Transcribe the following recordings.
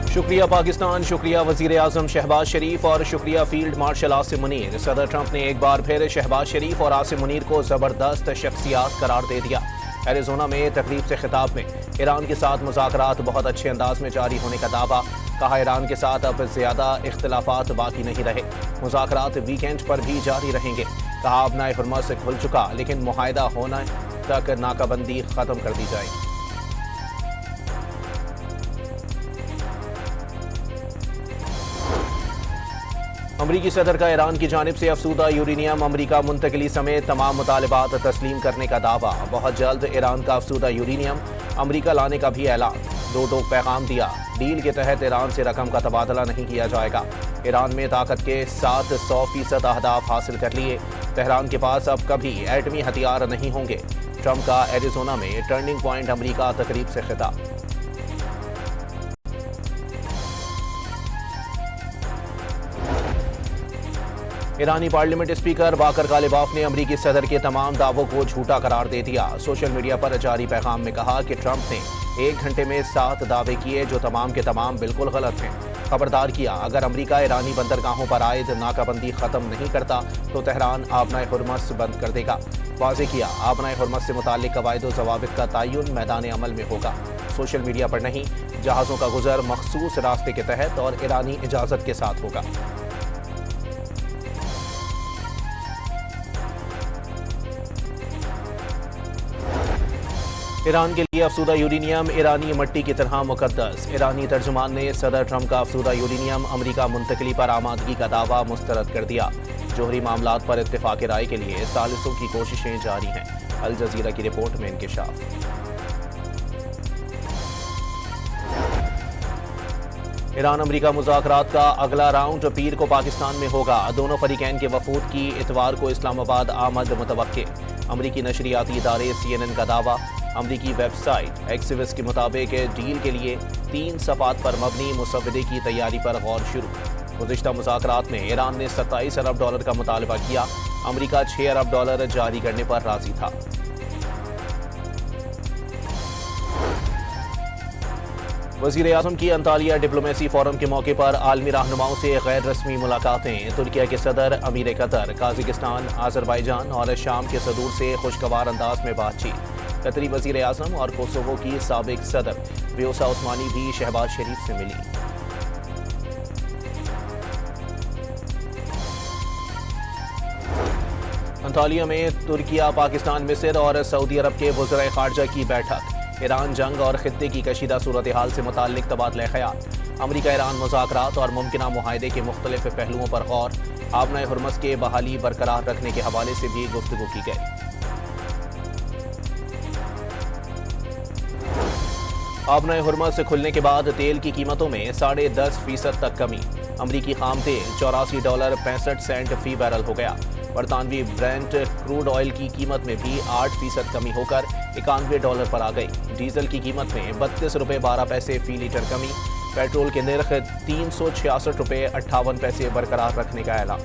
शुक्रिया पाकिस्तान, शुक्रिया वजीर आजम शहबाज शरीफ और शुक्रिया फील्ड मार्शल आसिम मुनीर। सदर ट्रंप ने एक बार फिर शहबाज शरीफ और आसिम मुनीर को जबरदस्त शख्सियात करार दे दिया। एरिजोना में तकरीब से खिताब में ईरान के साथ मुज़ाकरात बहुत अच्छे अंदाज में जारी होने का दावा। कहा, ईरान के साथ अब ज्यादा इख्तलाफात बाकी नहीं रहे, मुज़ाकरात वीकेंड पर भी जारी रहेंगे। कहा, अब नाए हुर्मुज़ खुल चुका, लेकिन मुआहदा होने तक नाकाबंदी खत्म कर दी जाएगी। अमरीकी सदर का ईरान की जानिब से अफसूदा यूरेनियम अमरीका मुंतकली समेत तमाम मुतालिबात तस्लीम करने का दावा। बहुत जल्द ईरान का अफसूदा यूरेनियम अमरीका लाने का भी ऐलान। दो टोक पैगाम दिया, डील के तहत ईरान से रकम का तबादला नहीं किया जाएगा। ईरान में ताकत के 700% अहदाफ हासिल कर लिए। तेहरान के पास अब कभी एटमी हथियार नहीं होंगे। ट्रंप का एरिजोना में टर्निंग पॉइंट अमरीका तकरीब से खिताब। ईरानी पार्लियामेंट स्पीकर बाकर गालिबाफ ने अमरीकी सदर के तमाम दावों को झूठा करार दे दिया। सोशल मीडिया पर जारी पैगाम में कहा कि ट्रंप ने 1 घंटे में 7 दावे किए जो तमाम के तमाम बिल्कुल गलत हैं। खबरदार किया, अगर अमरीका ईरानी बंदरगाहों पर आयद नाकाबंदी खत्म नहीं करता तो तेहरान आबनाए हुर्मुज़ बंद कर देगा। वाज़े किया, आबनाए हुर्मुज़ से मुताल्लिक कवायद व ज़वाबित का तयन मैदान अमल में होगा। सोशल मीडिया पर नहीं, जहाज़ों का गुजर मखसूस रास्ते के तहत और ईरानी इजाज़त के साथ होगा। ईरान के लिए अफसूदा यूरेनियम ईरानी मट्टी की तरह मुकद्दस। ईरानी तर्जुमान ने सदर ट्रंप का अफसूदा यूरेनियम अमरीका मुंतकली पर आमादगी का दावा मुस्तरद कर दिया। जोहरी मामलात पर इत्तेफाक राय के लिए सालिसों की कोशिशें जारी हैं। अल जजीरा की रिपोर्ट में इंकिशाफ। ईरान अमरीका मुज़ाकरात का अगला राउंड पीर को पाकिस्तान में होगा। दोनों फरीकैन के वफूद की इतवार को इस्लामाबाद आमद मुतवक्के। अमरीकी नशरियाती इदारे CNN का दावा। अमरीकी वेबसाइट एक्सिविस के मुताबिक डील के लिए 3 सफ़ात पर मबनी मुसव्वदे की तैयारी पर गौर शुरू। गुज़िश्ता मुज़ाकरात में ईरान ने $27 अरब का मुतालबा किया। अमरीका $6 अरब जारी करने पर राजी था। वज़ीर आज़म की अंतालिया डिप्लोमेसी फोरम के मौके पर आलमी रहनुमाओं से गैर रस्मी मुलाकातें। तुर्किया के सदर, अमीर कतर, काज़ाकिस्तान, आज़रबाईजान और शाम के सदूर से खुशगवार अंदाज में बातचीत। कतरी वज़ीर आज़म और कोसोवो की साबिक सदर व्योसा उस्मानी भी शहबाज शरीफ से मिली। अंतालिया में तुर्किया, पाकिस्तान, मिस्र और सऊदी अरब के वज़राए ख़ारजा की बैठक। ईरान जंग और खित्ते की कशीदा सूरत हाल से मुताल्लिक तबादला ख्याल। अमरीका ईरान मुज़ाकरात और मुमकिना मुआहदे के मुख्तलिफ पहलुओं पर गौर। आबनाए हुर्मुज़ के बहाली बरकरार रखने के हवाले से भी गुफ्तगू की गई। आबनाए हुर्मुज़ से खुलने के बाद तेल की कीमतों में 10.5% तक कमी। अमरीकी खाम तेल $84.65 फी बैरल हो गया। बरतानवी ब्रेंट क्रूड ऑयल की कीमत में भी 8% कमी होकर $91 पर आ गई। डीजल की कीमत में ₹32.12 फी लीटर कमी। पेट्रोल के निर्ख $366.58 बरकरार रखने का ऐलान।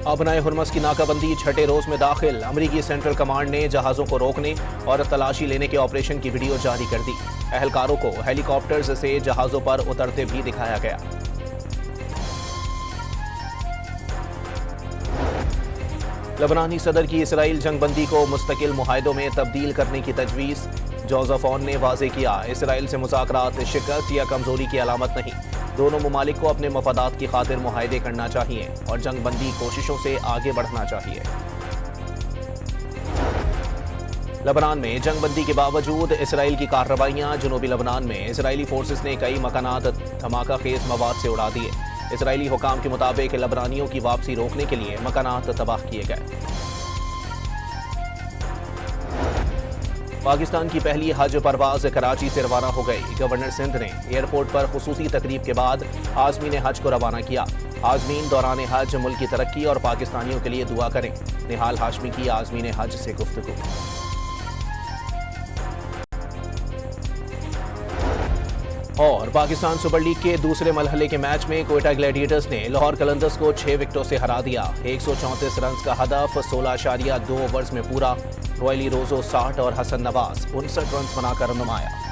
आबनाए हुर्मुज़ की नाकाबंदी छठे रोज में दाखिल। अमरीकी सेंट्रल कमांड ने जहाज़ों को रोकने और तलाशी लेने के ऑपरेशन की वीडियो जारी कर दी। एहलकारों को हेलीकॉप्टर्स से जहाज़ों पर उतरते भी दिखाया गया। लबनानी सदर की इसराइल जंगबंदी को मुस्तकिल मुआहदों में तब्दील करने की तजवीज़। जोसेफ ऑन ने वाज़े किया, इसराइल से मुज़ाकरात शिकस्त या कमजोरी की अलामत नहीं। दोनों ममालिक को अपने मफादात की खातिर मुआहदे करना चाहिए और जंगबंदी कोशिशों से आगे बढ़ना चाहिए। लबनान में जंगबंदी के बावजूद इसराइल की कार्रवाइयां। जनूबी लबनान में इसराइली फोर्सेस ने कई मकानात धमाका खेज मवाद से उड़ा दिए। इसराइली हुकाम के मुताबिक लबनानियों की वापसी रोकने के लिए मकानात तबाह किए गए। पाकिस्तान की पहली हज परवाज कराची से रवाना हो गई। गवर्नर सिंध ने एयरपोर्ट पर खुसूसी तकरीब के बाद आज़मीन हज को रवाना किया। आज़मीन दौरान हज मुल्क की तरक्की और पाकिस्तानियों के लिए दुआ करें। निहाल हाशमी की आज़मीन हज से गुफ्तगू। और पाकिस्तान सुपर लीग के दूसरे मरहले के मैच में कोयटा ग्लैडिएटर्स ने लाहौर कलंदर्स को 6 विकेटों से हरा दिया। 134 रन का हदफ 16.2 ओवर्स में पूरा। रॉयली रोजो 60 और हसन नवाज 59 रन बनाकर नुमाया।